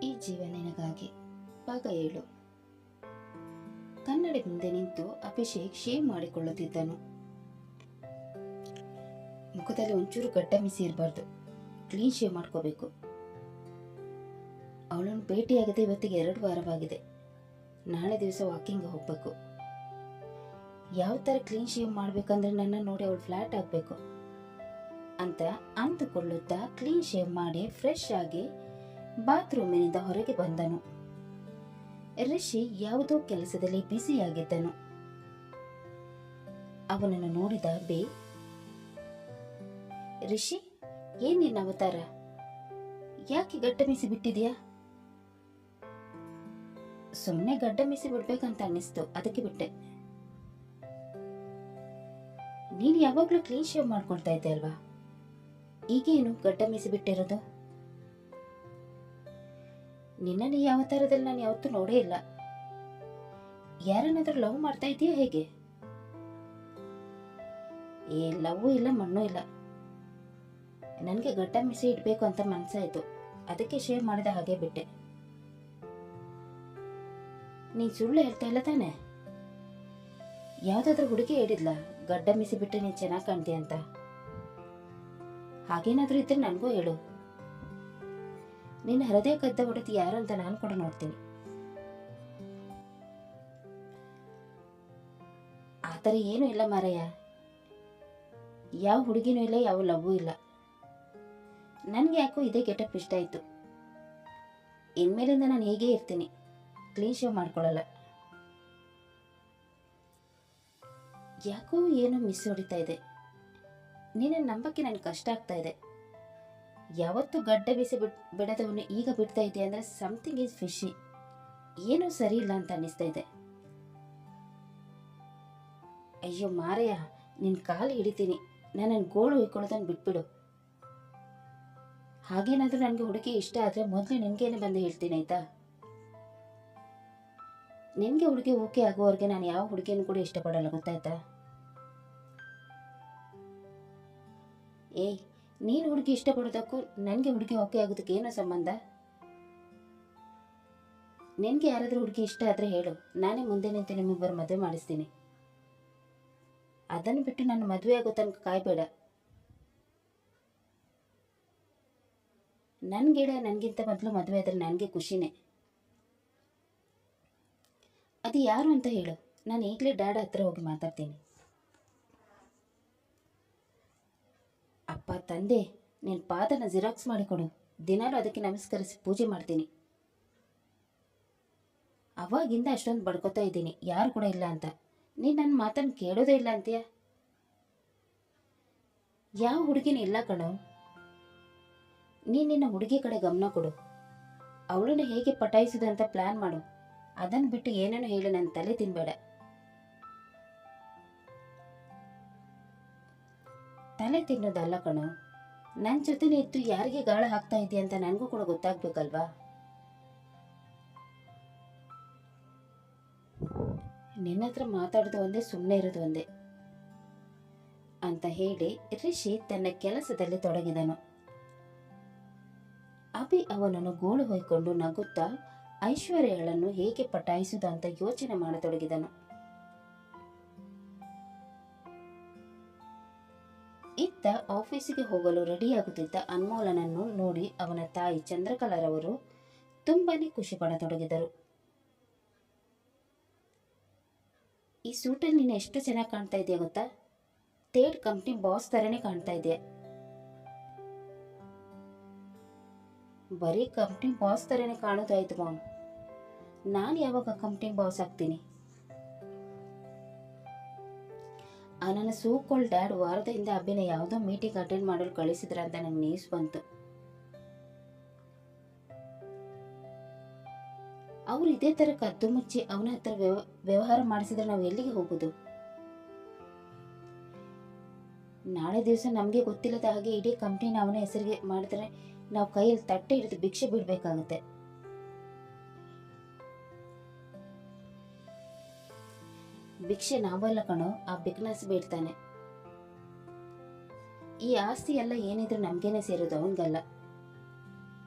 ಈ ಜೀವ ನಿನಗಾಗಿ ಭಾಗ 7. ಕನ್ನಡಿ ಮುಂದೆ ನಿಂತು ಅಭಿಷೇಕ್ ಶೇವ್ ಮಾಡಿಕೊಳ್ಳುತ್ತಿದ್ದನು. ಮುಖದಲ್ಲಿ ಒಂಚೂರು ಗಡ್ಡ ಮಿಸಿ ಇರಬಾರ್ದು, ಕ್ಲೀನ್ ಶೇವ್ ಮಾಡ್ಕೋಬೇಕು. ಅವಳನ್ನು ಭೇಟಿಯಾಗದೆ ಇವತ್ತಿಗೆ 2 ವಾರವಾಗಿದೆ. ನಾಳೆ ದಿವಸ ವಾಕಿಂಗ್ ಹೋಗ್ಬೇಕು. ಯಾವ ಥರ ಕ್ಲೀನ್ ಶೇವ್ ಮಾಡ್ಬೇಕಂದ್ರೆ ನನ್ನ ನೋಡಿ ಅವಳು ಫ್ಲಾಟ್ ಆಗಬೇಕು ಅಂತ ಅಂದುಕೊಳ್ಳುತ್ತಾ ಕ್ಲೀನ್ ಶೇವ್ ಮಾಡಿ ಫ್ರೆಶ್ ಆಗಿ ಬಾತ್ರೂಮಿನಿಂದ ಹೊರಗೆ ಬಂದನು. ರಿಷಿ ಯಾವುದೋ ಕೆಲಸದಲ್ಲಿ ಬ್ಯುಸಿಯಾಗಿದ್ದನು. ಅವನನ್ನು ನೋಡಿದ ಬೇ, ರಿಷಿ, ಏನ್ ನಿನ್ನ ಅವತಾರ? ಯಾಕೆ ಗಡ್ಡ ಮೀಸಿ ಬಿಟ್ಟಿದ್ಯಾ? ಸುಮ್ಮನೆ ಗಡ್ಡ ಮೀಸಿ ಬಿಡ್ಬೇಕಂತ ಅನ್ನಿಸ್ತು, ಅದಕ್ಕೆ ಬಿಟ್ಟೆ. ನೀನು ಯಾವಾಗ್ಲೂ ಕ್ಲೀನ್ ಶೇವ್ ಮಾಡ್ಕೊಳ್ತಾ ಇದ್ದೆ ಅಲ್ವಾ, ಈಗೇನು ಗಡ್ಡ ಮೀಸಿ ಬಿಟ್ಟಿರೋದು? ನಿನ್ನನ್ನು ಈ ಅವತಾರದಲ್ಲಿ ನಾನು ಯಾವತ್ತೂ ನೋಡೇ ಇಲ್ಲ. ಯಾರನ್ನಾದ್ರೂ ಲವ್ ಮಾಡ್ತಾ ಇದೀಯಾ ಹೇಗೆ? ಏ ಲವ್ ಇಲ್ಲ, ಮಣ್ಣು ಇಲ್ಲ. ನನಗೆ ಗಡ್ಡ ಮೀಸಿ ಇಡ್ಬೇಕು ಅಂತ ಮನ್ಸಾಯ್ತು, ಅದಕ್ಕೆ ಶೇವ್ ಮಾಡಿದ, ಹಾಗೆ ಬಿಟ್ಟೆ. ನೀನ್ ಸುಳ್ಳು ಹೇಳ್ತಾ ಇಲ್ಲ ತಾನೆ? ಯಾವ್ದಾದ್ರೂ ಹುಡುಗಿ ಹೇಳಿದ್ಲ ಗಡ್ಡ ಮೀಸಿ ಬಿಟ್ಟರೆ ನೀನ್ ಚೆನ್ನಾಗಿ ಕಾಣ್ತೀಯ ಅಂತ? ಹಾಗೇನಾದ್ರೂ ಇದ್ರೆ ನನಗೂ ಹೇಳು. ನಿನ್ನ ಹೃದಯ ಕದ್ದ ಹೊಡೆದು ಯಾರು ಅಂತ ನಾನು ಕೂಡ ನೋಡ್ತೀನಿ. ಆ ಥರ ಏನೂ ಇಲ್ಲ ಮಾರಯ್ಯ. ಯಾವ ಹುಡುಗಿನೂ ಇಲ್ಲ, ಯಾವ ಲವ್ವೂ ಇಲ್ಲ. ನನ್ಗೆ ಯಾಕೋ ಇದೇ ಗೆಟಪ್ ಇಷ್ಟ ಆಯ್ತು. ಇನ್ಮೇಲಿಂದ ನಾನು ಹೀಗೆ ಇರ್ತೀನಿ, ಕ್ಲೀನ್ ಶೇವ್ ಮಾಡ್ಕೊಳ್ಳಲ್ಲ. ಯಾಕೋ ಏನೋ ಮಿಸ್ ಹೊಡಿತಾ ಇದೆ. ನಿನ್ನ ನಂಬಕ್ಕೆ ನನಗೆ ಕಷ್ಟ ಆಗ್ತಾ ಇದೆ. ಯಾವತ್ತು ಗಡ್ಡ ಬೀಸಿ ಬಿಡದವನು ಈಗ ಬಿಡ್ತಾ ಇದೆಯಾ ಅಂದ್ರೆ ಸಮಥಿಂಗ್ ಈಸ್ ಫಿಶಿ. ಏನೂ ಸರಿ ಇಲ್ಲ ಅಂತ ಅನ್ನಿಸ್ತಾ ಇದೆ. ಅಯ್ಯೋ ಮಾರಯ್ಯ, ನಿನ್ನ ಕಾಲು ಹಿಡಿತೀನಿ. ನನ್ನನ್ನು ಗೋಳು ಹೊಯ್ಕೊಳ್ಳೋದನ್ನು ಬಿಟ್ಬಿಡು. ಹಾಗೇನಾದ್ರೂ ನನಗೆ ಹುಡುಗಿ ಇಷ್ಟ ಆದರೆ ಮೊದಲು ನಿನಗೇನೆ ಬಂದು ಹೇಳ್ತೀನಿ, ಆಯ್ತಾ? ನಿನಗೆ ಹುಡುಗಿ ಓಕೆ ಆಗೋವರೆಗೆ ನಾನು ಯಾವ ಹುಡುಗಿಯನ್ನು ಕೂಡ ಇಷ್ಟಪಡಲ್ಲ, ಗೊತ್ತಾಯ್ತಾ? ಏಯ್, ನೀನು ಹುಡುಗಿ ಇಷ್ಟಪಡೋದಕ್ಕೂ ನನಗೆ ಹುಡುಗಿ ಓಕೆ ಆಗೋದಕ್ಕೆ ಏನೋ ಸಂಬಂಧ? ನಿನಗೆ ಯಾರಾದರೂ ಹುಡುಗಿ ಇಷ್ಟ ಆದರೆ ಹೇಳು, ನಾನೇ ಮುಂದೆ ನಿಂತು ನಿಮ್ಮಿಬ್ಬರು ಮದುವೆ ಮಾಡಿಸ್ತೀನಿ. ಅದನ್ನು ಬಿಟ್ಟು ನನ್ನ ಮದುವೆ ಆಗೋ ತನಕ ಕಾಯಬೇಡ. ನನ್ನ ಗಿಡ ನನಗಿಂತ ಮೊದಲು ಮದುವೆ ಆದರೆ ನನಗೆ ಖುಷಿನೇ. ಅದು ಯಾರು ಅಂತ ಹೇಳು, ನಾನು ಈಗಲೇ ಡ್ಯಾಡ್ ಹತ್ರ ಹೋಗಿ ಮಾತಾಡ್ತೀನಿ. ಅಪ್ಪ ತಂದೆ, ನಿನ್ನ ಪಾದನ ಜಿರಾಕ್ಸ್ ಮಾಡಿಕೊಡು. ದಿನಾಲೂ ಅದಕ್ಕೆ ನಮಸ್ಕರಿಸಿ ಪೂಜೆ ಮಾಡ್ತೀನಿ. ಅವಾಗಿಂದ ಅಷ್ಟೊಂದು ಬಡ್ಕೋತಾ ಇದ್ದೀನಿ, ಯಾರು ಕೂಡ ಇಲ್ಲ ಅಂತ. ನೀನು ನನ್ನ ಮಾತನ್ನು ಕೇಳೋದೇ ಇಲ್ಲ ಅಂತೀಯ. ಯಾವ ಹುಡುಗಿನೂ ಇಲ್ಲ ಕಣೋ. ನೀನು ನಿನ್ನ ಹುಡುಗಿ ಕಡೆ ಗಮನ ಕೊಡು. ಅವಳನ್ನು ಹೇಗೆ ಪಟಾಯಿಸೋದು ಅಂತ ಪ್ಲಾನ್ ಮಾಡು. ಅದನ್ನು ಬಿಟ್ಟು ಏನೇನೋ ಹೇಳಿ ನನ್ನ ತಲೆ ತಿನ್ಬೇಡ. ತಲೆ ತಿನ್ನೋದಲ್ಲ ಕಣೋ, ನನ್ನ ಜೊತೆನೇ ಇದ್ದು ಯಾರಿಗೆ ಗಾಳ ಹಾಕ್ತಾ ಇದೆಯಾ ಅಂತ ನನಗೂ ಕೂಡ ಗೊತ್ತಾಗ್ಬೇಕಲ್ವಾ? ನಿನ್ನ ಹತ್ರ ಮಾತಾಡೋದು ಒಂದೇ, ಸುಮ್ಮನೆ ಇರೋದು ಒಂದೇ ಅಂತ ಹೇಳಿ ರಿಷಿ ತನ್ನ ಕೆಲಸದಲ್ಲಿ ತೊಡಗಿದನು. ಅಭಿ ಅವನನ್ನು ಗೋಳು ಹೊಯ್ಕೊಂಡು ನಗುತ್ತಾ ಐಶ್ವರ್ಯಳನ್ನು ಹೇಗೆ ಪಟಾಯಿಸುವುದು ಅಂತ ಯೋಚನೆ ಮಾಡತೊಡಗಿದನು. ಇತ್ತ ಆಫೀಸಿಗೆ ಹೋಗಲು ರೆಡಿಯಾಗುತ್ತಿದ್ದ ಅನ್ಮೋಲನನ್ನು ನೋಡಿ ಅವನ ತಾಯಿ ಚಂದ್ರಕಲಾರವರು ತುಂಬಾನೇ ಖುಷಿ ಪಡತೊಡಗಿದರು. ಈ ಸೂಟಲ್ಲಿ ನೀನು ಎಷ್ಟು ಚೆನ್ನಾಗಿ ಕಾಣ್ತಾ ಇದೆಯಾ ಗೊತ್ತಾ? ಥರ್ಡ್ ಕಂಪ್ನಿ ಬಾಸ್ ತರನೇ ಕಾಣ್ತಾ ಇದೆಯಾ. ಬರೀ ಕಂಪ್ನಿ ಬಾಸ್ ತರನೇ ಕಾಣೋದಾಯ್ತು ಮಾಮ್, ನಾನು ಯಾವಾಗ ಕಂಪ್ನಿ ಬಾಸ್ ಆಗ್ತೀನಿ? ಆ ನನ್ನ ಸೂಕೋಲ್ಡ್ ಡ್ಯಾಡ್ ವಾರದ ಹಿಂದೆ ಅಭಿನ ಯಾವುದೋ ಮೀಟಿಂಗ್ ಅಟೆಂಡ್ ಮಾಡಲು ಕಳಿಸಿದ್ರ ಅಂತ ನಂಗೆ ನ್ಯೂಸ್ ಬಂತು. ಅವ್ರು ಇದೇ ತರ ಕದ್ದು ಮುಚ್ಚಿ ಅವನ ಹತ್ರ ವ್ಯವಹಾರ ಮಾಡಿಸಿದ್ರೆ ನಾವು ಎಲ್ಲಿಗೆ ಹೋಗುದು? ನಾಳೆ ದಿವಸ ನಮಗೆ ಗೊತ್ತಿಲ್ಲದ ಹಾಗೆ ಇಡೀ ಕಂಪ್ನಿನ ಅವನ ಹೆಸರಿಗೆ ಮಾಡಿದ್ರೆ ನಾವು ಕೈಯಲ್ಲಿ ತಟ್ಟೆ ಹಿಡಿದು ಭಿಕ್ಷೆ ಬಿಡ್ಬೇಕಾಗುತ್ತೆ. ಭಿಕ್ಷೆ ನಾವಲ್ಲ ಕಣೋ, ಆ ಬಿಗ್ನಾಸ್ ಬೇಡ್ತಾನೆ. ಈ ಆಸ್ತಿ ಎಲ್ಲ ಏನಿದ್ರು ನಮ್ಗೇನೆ ಸೇರೋದು, ಅವನ್ಗಲ್ಲ.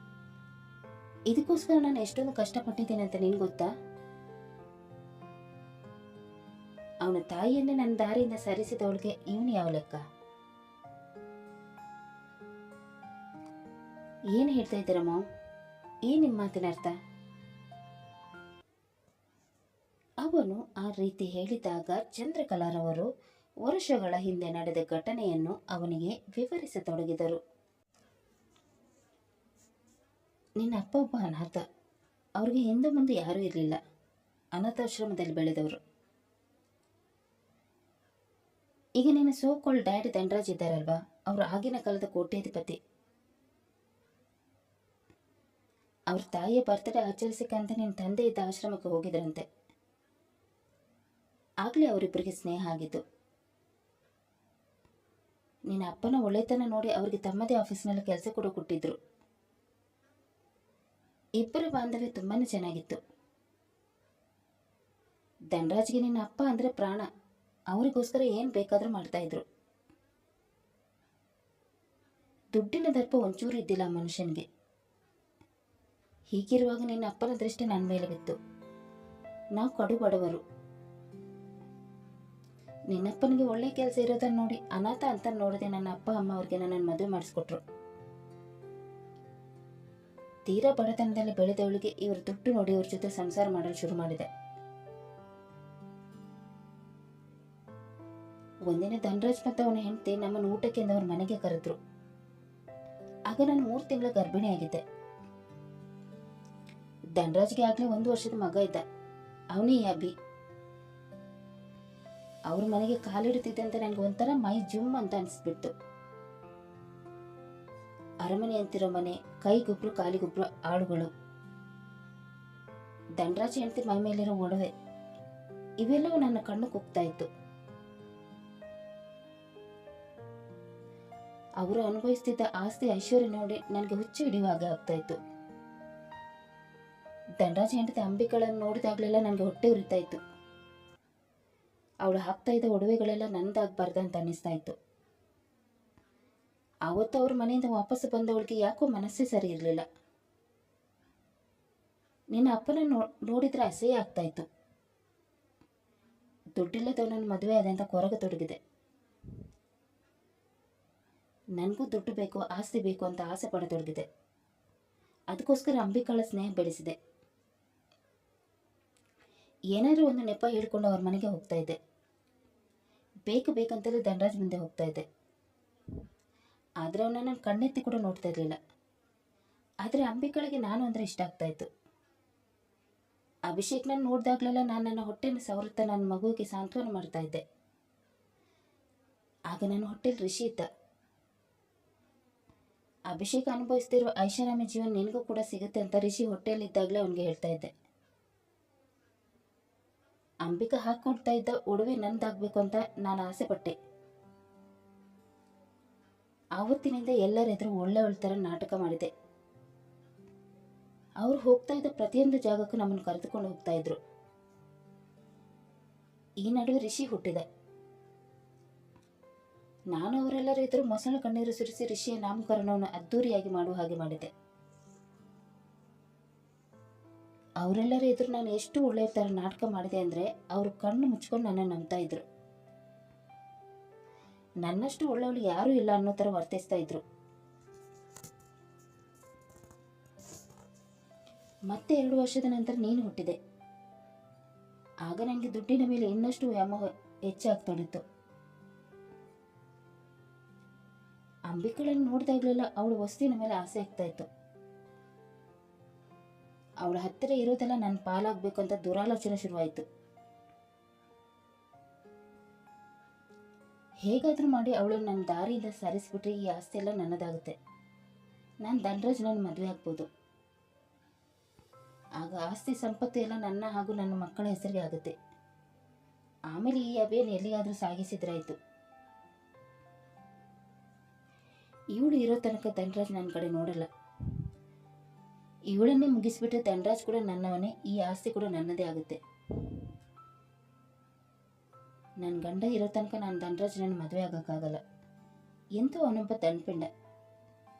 ಇದಕ್ಕೋಸ್ಕರ ನಾನು ಎಷ್ಟೊಂದು ಕಷ್ಟಪಟ್ಟಿದ್ದೇನೆ ಅಂತ ನಿನ್ಗೆ ಗೊತ್ತಾ? ಅವನ ತಾಯಿಯನ್ನೇ ನನ್ನ ದಾರಿಯಿಂದ ಸರಿಸಿದವಳಿಗೆ ಇವನು ಯಾವ ಲೆಕ್ಕ? ಏನು ಹೇಳ್ತಾ ಇದ್ದೀರ ಮಾವ್? ಏನ್ ನಿಮ್ಮ ಮಾತಿನ ಅರ್ಥ? ಅವನು ಆ ರೀತಿ ಹೇಳಿದಾಗ ಚಂದ್ರಕಲಾರವರು ವರ್ಷಗಳ ಹಿಂದೆ ನಡೆದ ಘಟನೆಯನ್ನು ಅವನಿಗೆ ವಿವರಿಸತೊಡಗಿದರು. ನಿನ್ನ ಅಪ್ಪ ಒಬ್ಬ ಅನಾಥ. ಅವ್ರಿಗೆ ಹಿಂದೆ ಮುಂದೆ ಯಾರೂ ಇರಲಿಲ್ಲ. ಅನಾಥಾಶ್ರಮದಲ್ಲಿ ಬೆಳೆದವರು. ಈಗ ನಿನ್ನ ಸೋಕೋಲ್ಡ್ ಡ್ಯಾಡಿ ಧನರಾಜ್ ಇದ್ದಾರಲ್ವಾ, ಅವರು ಆಗಿನ ಕಾಲದ ಕೋಟ್ಯಾಧಿಪತಿ. ಅವ್ರ ತಾಯಿಯ ಬರ್ತ್ಡೇ ಆಚರಿಸಕ್ಕಂತ ನಿನ್ನ ತಂದೆ ಇದ್ದ ಆಶ್ರಮಕ್ಕೆ ಹೋಗಿದ್ರಂತೆ. ಆಗಲೇ ಅವರಿಬ್ಬರಿಗೆ ಸ್ನೇಹ ಆಗಿದ್ದು. ನಿನ್ನ ಅಪ್ಪನ ಒಳ್ಳೆತನ ನೋಡಿ ಅವರಿಗೆ ತಮ್ಮದೇ ಆಫೀಸ್ನಲ್ಲಿ ಕೆಲಸ ಕೂಡ ಕೊಟ್ಟಿದ್ರು. ಇಬ್ಬರ ಬಾಂಧವ್ಯ ತುಂಬಾನೇ ಚೆನ್ನಾಗಿತ್ತು. ಧನರಾಜ್ಗೆ ನಿನ್ನ ಅಪ್ಪ ಅಂದ್ರೆ ಪ್ರಾಣ. ಅವರಿಗೋಸ್ಕರ ಏನು ಬೇಕಾದರೂ ಮಾಡ್ತಾ ಇದ್ರು. ದುಡ್ಡಿನ ದರ್ಪ ಒಂಚೂರು ಇದ್ದಿಲ್ಲ ಮನುಷ್ಯನಿಗೆ. ಹೀಗಿರುವಾಗ ನಿನ್ನ ಅಪ್ಪನ ದೃಷ್ಟಿ ನನ್ನ ಮೇಲೆ ಬಿತ್ತು. ನಾವು ಕಡು ಬಡವರು. ನಿನ್ನಪ್ಪನಿಗೆ ಒಳ್ಳೆ ಕೆಲಸ ಇರೋದನ್ನ ನೋಡಿ ಅನಾಥ ಅಂತ ನೋಡದೆ ನನ್ನ ಅಪ್ಪ ಅಮ್ಮ ಅವ್ರಿಗೆ ನನ್ನನ್ನು ಮದುವೆ ಮಾಡಿಸ್ಕೊಟ್ರು. ತೀರಾ ಬಡತನದಲ್ಲಿ ಬೆಳೆದವಳಿಗೆ ಇವ್ರ ದುಡ್ಡು ನೋಡಿ ಇವ್ರ ಜೊತೆ ಸಂಸಾರ ಮಾಡಲು ಶುರು ಮಾಡಿದೆ. ಒಂದಿನ ಧನರಾಜ್ ಮತ್ತು ಅವನ ಹೆಂಡತಿ ನಮ್ಮನ್ನು ಊಟಕ್ಕೆ ಅವ್ರ ಮನೆಗೆ ಕರೆದ್ರು. ಆಗ ನಾನು 3 ತಿಂಗಳ ಗರ್ಭಿಣಿಯಾಗಿದ್ದೆ. ಧನರಾಜ್ಗೆ ಆಗ್ಲೇ 1 ವರ್ಷದ ಮಗ ಇದ್ದ. ಅವನೇ ಅಭಿ. ಅವ್ರ ಮನೆಗೆ ಕಾಲಿಡುತ್ತಿದ್ದಂತೆ ನನಗೆ ಒಂಥರ ಮೈ ಜುಮ್ ಅಂತ ಅನಿಸ್ಬಿಡ್ತು. ಅರಮನೆ ಅಂತಿರೋ ಮನೆ, ಕೈಗೊಬ್ರು ಕಾಲಿಗೊಬ್ರು ಆಳುಗಳು, ಧನರಾಜ್ ಹೆಂಡತಿ ಮೈ ಮೇಲಿರೋ ಒಡವೆ, ಇವೆಲ್ಲವೂ ನನ್ನ ಕಣ್ಣು ಕುಗ್ತಾ ಇತ್ತು. ಅವರು ಅನುಭವಿಸ್ತಿದ್ದ ಆಸ್ತಿ ಐಶ್ವರ್ಯ ನೋಡಿ ನನಗೆ ಹುಚ್ಚು ಹಿಡಿಯುವ ಹಾಗೆ ಆಗ್ತಾ ಇತ್ತು. ಧನರಾಜ್ ಹೆಂಡತಿ ಅಂಬಿಗಳನ್ನು ನೋಡಿದಾಗಲೆಲ್ಲ ನನಗೆ ಹೊಟ್ಟೆ ಉರಿತಾ ಇತ್ತು. ಅವಳು ಹಾಕ್ತಾ ಇದ್ದ ಒಡವೆಗಳೆಲ್ಲ ನಂದಾಗಬಾರ್ದು ಅಂತ ಅನ್ನಿಸ್ತಾ ಇತ್ತು. ಆವತ್ತು ಅವ್ರ ಮನೆಯಿಂದ ವಾಪಸ್ಸು ಬಂದವಳಿಗೆ ಯಾಕೋ ಮನಸ್ಸೇ ಸರಿ ಇರಲಿಲ್ಲ. ನಿನ್ನ ಅಪ್ಪನ ನೋಡಿದ್ರೆ ಅಸಹ್ಯ ಆಗ್ತಾ ಇತ್ತು. ದುಡ್ಡಿಲ್ಲದವನನ್ನು ಮದುವೆ ಆದ ಅಂತ ಕೊರಗತೊಡಗಿದೆ. ನನಗೂ ದುಡ್ಡು ಬೇಕು, ಆಸ್ತಿ ಬೇಕು ಅಂತ ಆಸೆ ಪಡತೊಡಗಿದೆ. ಅದಕ್ಕೋಸ್ಕರ ಅಂಬಿಕಾಳ ಸ್ನೇಹ ಬೆಳೆಸಿದೆ. ಏನಾದರೂ ಒಂದು ನೆಪ ಹೇಳ್ಕೊಂಡು ಅವ್ರ ಮನೆಗೆ ಹೋಗ್ತಾ ಇದ್ದೆ. ಬೇಕು ಬೇಕಂತಲೇ ಧನರಾಜ್ ಮುಂದೆ ಹೋಗ್ತಾ ಇದ್ದೆ. ಆದರೆ ಅವನ್ನ ನಾನು ಕಣ್ಣೆತ್ತಿ ಕೂಡ ನೋಡ್ತಾ ಇರಲಿಲ್ಲ. ಆದರೆ ಅಂಬಿಕಾಳಿಗೆ ನಾನು ಅಂದರೆ ಇಷ್ಟ ಆಗ್ತಾ ಇತ್ತು. ಅಭಿಷೇಕ್ ನಾನು ನೋಡಿದಾಗಲೆಲ್ಲ ನಾನು ನನ್ನ ಹೊಟ್ಟೆನ ಸವರುತ್ತಾ ನನ್ನ ಮಗುವಿಗೆ ಸಾಂತ್ವನ ಮಾಡ್ತಾ ಇದ್ದೆ. ಆಗ ನನ್ನ ಹೊಟ್ಟೆಲಿ ರಿಷಿ ಇದ್ದ. ಅಭಿಷೇಕ್ ಅನುಭವಿಸ್ತಿರೋ ಐಷಾರಾಮಿ ಜೀವನ ನಿನಗೂ ಕೂಡ ಸಿಗುತ್ತೆ ಅಂತ ರಿಷಿ ಹೊಟ್ಟೆಯಲ್ಲಿದ್ದಾಗಲೇ ಅವನಿಗೆ ಹೇಳ್ತಾ ಇದ್ದೆ. ಅಂಬಿಕಾ ಹಾಕೊಡ್ತಾ ಇದ್ದ ಒಡವೆ ನಂದಾಗಬೇಕು ಅಂತ ನಾನು ಆಸೆ ಪಟ್ಟೆ. ಆವತ್ತಿನಿಂದ ಎಲ್ಲರೆದುರು ಒಳ್ಳೆ ಥರ ನಾಟಕ ಮಾಡಿದೆ. ಅವ್ರು ಹೋಗ್ತಾ ಇದ್ದ ಪ್ರತಿಯೊಂದು ಜಾಗಕ್ಕೂ ನಮ್ಮನ್ನು ಕರೆದುಕೊಂಡು ಹೋಗ್ತಾ ಇದ್ರು. ಈ ನಡುವೆ ರಿಷಿ ಹುಟ್ಟಿದ. ನಾನು ಅವರೆಲ್ಲರ ಎದುರು ಮೊಸಳೆ ಕಣ್ಣೀರು ಸುರಿಸಿ ರಿಷಿಯ ನಾಮಕರಣವನ್ನು ಅದ್ದೂರಿಯಾಗಿ ಮಾಡುವ ಹಾಗೆ ಮಾಡಿದೆ. ಅವರೆಲ್ಲರ ಎದುರು ನಾನು ಎಷ್ಟು ಒಳ್ಳೆಯ ಥರ ನಾಟಕ ಮಾಡಿದೆ ಅಂದರೆ ಅವರು ಕಣ್ಣು ಮುಚ್ಕೊಂಡು ನನ್ನನ್ನು ನಂಬ್ತಾ ಇದ್ರು. ನನ್ನಷ್ಟು ಒಳ್ಳೆಯವಳು ಯಾರೂ ಇಲ್ಲ ಅನ್ನೋ ಥರ ವರ್ತಿಸ್ತಾ ಇದ್ರು. ಮತ್ತೆ 2 ವರ್ಷದ ನಂತರ ನೀನು ಹುಟ್ಟಿದೆ. ಆಗ ನನಗೆ ದುಡ್ಡಿನ ಮೇಲೆ ಇನ್ನಷ್ಟು ವ್ಯಾಮೋಹ ಹೆಚ್ಚಾಗ್ತೊಡಿತ್ತು. ಅಂಬಿಕಳನ್ನು ನೋಡಿದಾಗಲೆಲ್ಲ ಅವಳು ವಸ್ತುವಿನ ಮೇಲೆ ಆಸೆ ಆಗ್ತಾ ಇತ್ತು. ಅವಳ ಹತ್ತಿರ ಇರೋದೆಲ್ಲ ನನ್ನ ಪಾಲಾಗಬೇಕು ಅಂತ ದುರಾಲೋಚನೆ ಶುರುವಾಯಿತು. ಹೇಗಾದರೂ ಮಾಡಿ ಅವಳು ನನ್ನ ದಾರಿಯಿಂದ ಸರಿಸ್ಬಿಟ್ರೆ ಈ ಆಸ್ತಿ ಎಲ್ಲ ನನ್ನದಾಗುತ್ತೆ. ನಾನು ಧನರಾಜ್ ನನ್ನ ಮದುವೆ ಆಗ್ಬೋದು. ಆಗ ಆಸ್ತಿ ಸಂಪತ್ತು ಎಲ್ಲ ನನ್ನ ಹಾಗೂ ನನ್ನ ಮಕ್ಕಳ ಹೆಸರಿಗೆ ಆಗುತ್ತೆ. ಆಮೇಲೆ ಈ ಅಭಿಯನ್ನು ಎಲ್ಲಿಗಾದರೂ ಸಾಗಿಸಿದ್ರಾಯ್ತು. ಇವಳು ಇರೋ ತನಕ ಧನರಾಜ್ ನನ್ನ ಕಡೆ ನೋಡಲ್ಲ. ಇವಳನ್ನೇ ಮುಗಿಸ್ಬಿಟ್ರೆ ಧನರಾಜ್ ಕೂಡ ನನ್ನವನೇ, ಈ ಆಸ್ತಿ ಕೂಡ ನನ್ನದೇ ಆಗುತ್ತೆ. ನನ್ನ ಗಂಡ ಇರೋ ತನಕ ನಾನು ಧನರಾಜ್ ನನ್ನ ಮದುವೆ ಆಗೋಕ್ಕಾಗಲ್ಲ. ಎಂತೂ ಅವನೊಬ್ಬ ದಂಡ್ಪಿಂಡ.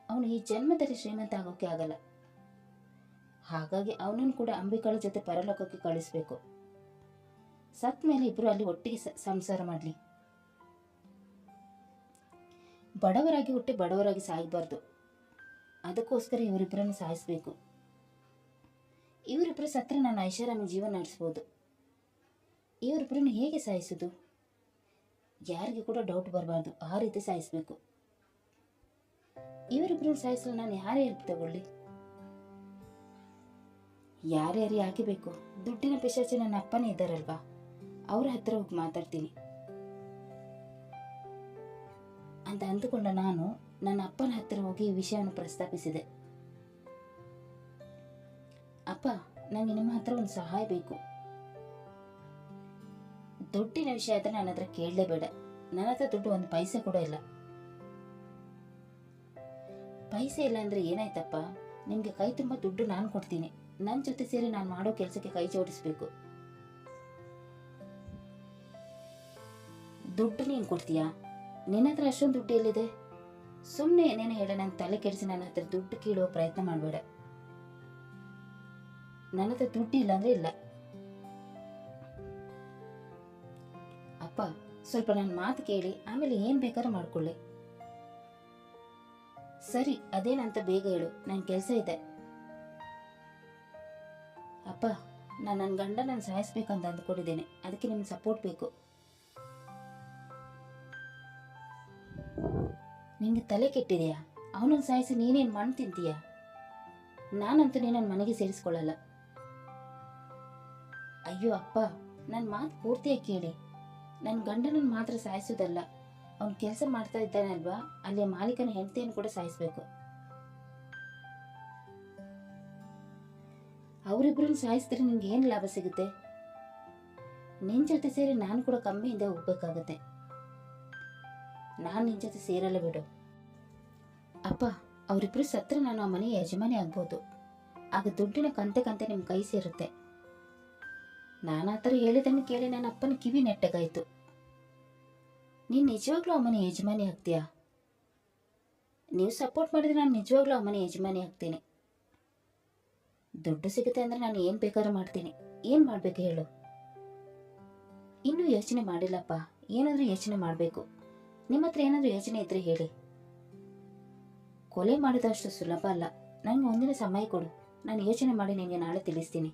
ಅವನು ಈ ಜನ್ಮದಲ್ಲಿ ಶ್ರೀಮಂತ ಆಗೋಕ್ಕೆ ಆಗಲ್ಲ. ಹಾಗಾಗಿ ಅವನನ್ನು ಕೂಡ ಅಂಬಿಕಾಳ ಜೊತೆ ಪರಲೋಕಕ್ಕೆ ಕಳಿಸ್ಬೇಕು. ಸತ್ ಮೇಲೆ ಇಬ್ಬರು ಅಲ್ಲಿ ಒಟ್ಟಿಗೆ ಸಂಸಾರ ಮಾಡಲಿ. ಬಡವರಾಗಿ ಹುಟ್ಟಿ ಬಡವರಾಗಿ ಸಾಯಬಾರ್ದು. ಅದಕ್ಕೋಸ್ಕರ ಇವರಿಬ್ಬರನ್ನು ಸಾಯಿಸಬೇಕು. ಇವರಿಬ್ಬರು ಸತ್ರ ನಾನು ಐಷಾರಾಮಿ ಜೀವನ ನಡೆಸ್ಬೋದು. ಇವರಿಬ್ಬರನ್ನು ಹೇಗೆ ಸಾಯಿಸೋದು? ಯಾರಿಗೆ ಕೂಡ ಡೌಟ್ ಬರಬಾರ್ದು, ಆ ರೀತಿ ಸಾಯಿಸಬೇಕು. ಇವರಿಬ್ಬರನ್ನು ಸಾಯಿಸಲು ನಾನು ಯಾರೇ ಹೆಲ್ಪ್ ತಗೊಳ್ಳಿ? ಯಾರ್ಯಾರು ಯಾಕೆ ಬೇಕು? ದುಡ್ಡಿನ ಪಿಶಾಚಿ ನನ್ನ ಅಪ್ಪನೇ ಇದ್ದಾರಲ್ವಾ, ಅವ್ರ ಹತ್ರ ಹೋಗಿ ಮಾತಾಡ್ತೀನಿ ಅಂತ ಅಂದುಕೊಂಡ ನಾನು ನನ್ನ ಅಪ್ಪನ ಹತ್ತಿರ ಹೋಗಿ ಈ ವಿಷಯವನ್ನು ಪ್ರಸ್ತಾಪಿಸಿದೆ. ಅಪ್ಪ, ನನಗೆ ನಿಮ್ಮ ಹತ್ರ ಒಂದು ಸಹಾಯ ಬೇಕು. ದುಡ್ಡಿನ ವಿಷಯ ಆದರೆ ನನ್ನ ಹತ್ರ ಕೇಳಲೇಬೇಡ. ನನ್ನ ಹತ್ರ ದುಡ್ಡು ಒಂದು ಪೈಸೆ ಕೂಡ ಇಲ್ಲ. ಪೈಸೆ ಇಲ್ಲ ಅಂದ್ರೆ ಏನಾಯ್ತಪ್ಪ, ನಿಮ್ಗೆ ಕೈ ತುಂಬ ದುಡ್ಡು ನಾನು ಕೊಡ್ತೀನಿ. ನನ್ನ ಜೊತೆ ಸೇರಿ ನಾನು ಮಾಡೋ ಕೆಲಸಕ್ಕೆ ಕೈ ಜೋಡಿಸ್ಬೇಕು. ದುಡ್ಡು ನೀನು ಕೊಡ್ತೀಯಾ? ನಿನ್ನ ಹತ್ರ ಅಷ್ಟೊಂದು ದುಡ್ಡು ಎಲ್ಲಿದೆ? ಸುಮ್ಮನೆ ಏನೇನು ಹೇಳ, ನನ್ನ ತಲೆ ಕೆಡಿಸಿ ನನ್ನ ಹತ್ರ ದುಡ್ಡು ಕೀಳುವ ಪ್ರಯತ್ನ ಮಾಡಬೇಡ. ನನ್ನ ಹತ್ರ ದುಡ್ಡು ಇಲ್ಲ ಅಂದ್ರೆ ಇಲ್ಲ. ಅಪ್ಪ, ಸ್ವಲ್ಪ ನನ್ನ ಮಾತು ಕೇಳಿ, ಆಮೇಲೆ ಏನು ಬೇಕಾದ್ರೂ ಮಾಡ್ಕೊಳ್ಳಿ. ಸರಿ, ಅದೇನಂತ ಬೇಗ ಹೇಳು, ನನ್ನ ಕೆಲಸ ಇದೆ. ಅಪ್ಪ, ನಾನು ನನ್ನ ಗಂಡನನ್ನು ಸಾಯಿಸ್ಬೇಕಂತ ಅಂದ್ಕೊಂಡಿದ್ದೇನೆ. ಅದಕ್ಕೆ ನಿಮ್ಗೆ ಸಪೋರ್ಟ್ ಬೇಕು. ನಿಂಗೆ ತಲೆ ಕೆಟ್ಟಿದೆಯಾ? ಅವನನ್ನು ಸಾಯಿಸಿ ನೀನೇನು ಮಣ್ಣು ತಿಂತೀಯಾ? ನಾನಂತೂ ನೀನನ್ನು ಮನೆಗೆ ಸೇರಿಸ್ಕೊಳ್ಳಲ್ಲ. ಅಯ್ಯೋ ಅಪ್ಪ, ನನ್ನ ಮಾತು ಪೂರ್ತಿಯಾಗಿ ಕೇಳಿ. ನನ್ನ ಗಂಡನನ್ನು ಮಾತ್ರ ಸಾಯಿಸೋದಲ್ಲ, ಅವನು ಕೆಲಸ ಮಾಡ್ತಾ ಇದ್ದಾನಲ್ವಾ, ಅಲ್ಲಿಯ ಮಾಲೀಕನ ಹೆಂಡತಿಯನ್ನು ಕೂಡ ಸಾಯಿಸಬೇಕು. ಅವರಿಬ್ಬರನ್ನು ಸಾಯಿಸಿದ್ರೆ ನಿನ್ಗೆ ಏನು ಲಾಭ ಸಿಗುತ್ತೆ? ನಿನ್ನ ಜೊತೆ ಸೇರಿ ನಾನು ಕೂಡ ಕಮ್ಮಿಯಿಂದ ಹೋಗ್ಬೇಕಾಗತ್ತೆ. ನಾನು ನಿನ್ನ ಜೊತೆ ಸೇರಲ್ಲ ಬಿಡು. ಅಪ್ಪ, ಅವರಿಬ್ಬರು ಸತ್ರ ನಾನು ಆ ಮನೆಯ ಯಜಮಾನಿ ಆಗ್ಬೋದು. ಆಗ ದುಡ್ಡಿನ ಕಂತೆ ನಿಮ್ಮ ಕೈ ಸೇರುತ್ತೆ. ನಾನು ಆ ಥರ ಹೇಳಿದ್ದನ್ನು ಕೇಳಿ ನನ್ನ ಅಪ್ಪನ ಕಿವಿ ನೆಟ್ಟಗಾಯ್ತು. ನೀನು ನಿಜವಾಗ್ಲೂ ಆ ಮನೆ ಯಜಮಾನಿ ಆಗ್ತೀಯಾ? ನೀವು ಸಪೋರ್ಟ್ ಮಾಡಿದ್ರೆ ನಾನು ನಿಜವಾಗ್ಲೂ ಆ ಮನೆ ಯಜಮಾನಿ ಆಗ್ತೀನಿ. ದುಡ್ಡು ಸಿಗುತ್ತೆ ಅಂದರೆ ನಾನು ಏನು ಬೇಕಾದ್ರೂ ಮಾಡ್ತೀನಿ. ಏನು ಮಾಡಬೇಕು ಹೇಳು? ಇನ್ನೂ ಯೋಚನೆ ಮಾಡಿಲ್ಲಪ್ಪ. ಏನಾದರೂ ಯೋಚನೆ ಮಾಡಬೇಕು. ನಿಮ್ಮ ಹತ್ರ ಏನಾದರೂ ಯೋಚನೆ ಇದ್ರೆ ಹೇಳಿ. ಕೊಲೆ ಮಾಡೋದಷ್ಟು ಸುಲಭ ಅಲ್ಲ. ನನಗೆ ಒಂದಿನ ಸಮಯ ಕೊಡು, ನಾನು ಯೋಚನೆ ಮಾಡಿ ನಿನಗೆ ನಾಳೆ ತಿಳಿಸ್ತೀನಿ.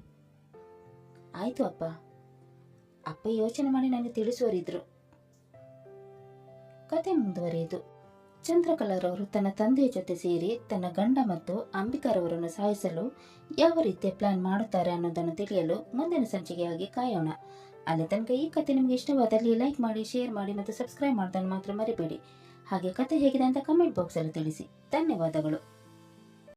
ಆಯಿತು ಅಪ್ಪ. ಅಪ್ಪ ಯೋಚನೆ ಮಾಡಿ ನನಗೆ ತಿಳಿಸುವರಿದ್ರು. ಕತೆ ಮುಂದುವರಿಯಿತು. ಚಂದ್ರಕಲಾರವರು ತನ್ನ ತಂದೆಯ ಜೊತೆ ಸೇರಿ ತನ್ನ ಗಂಡ ಮತ್ತು ಅಂಬಿಕಾರವರನ್ನು ಸಾಯಿಸಲು ಯಾವ ರೀತಿಯ ಪ್ಲಾನ್ ಮಾಡುತ್ತಾರೆ ಅನ್ನೋದನ್ನು ತಿಳಿಯಲು ಮುಂದಿನ ಸಂಚಿಕೆಯಾಗಿ ಕಾಯೋಣ. ಅಲ್ಲಿ ತನಕ ಈ ಕತೆ ನಿಮಗೆ ಇಷ್ಟವಾದಲ್ಲಿ ಲೈಕ್ ಮಾಡಿ, ಶೇರ್ ಮಾಡಿ ಮತ್ತು ಸಬ್ಸ್ಕ್ರೈಬ್ ಮಾಡೋದನ್ನು ಮಾತ್ರ ಮರಿಬೇಡಿ. ಹಾಗೆ ಕತೆ ಹೇಗಿದೆ ಅಂತ ಕಮೆಂಟ್ ಬಾಕ್ಸಲ್ಲಿ ತಿಳಿಸಿ. ಧನ್ಯವಾದಗಳು.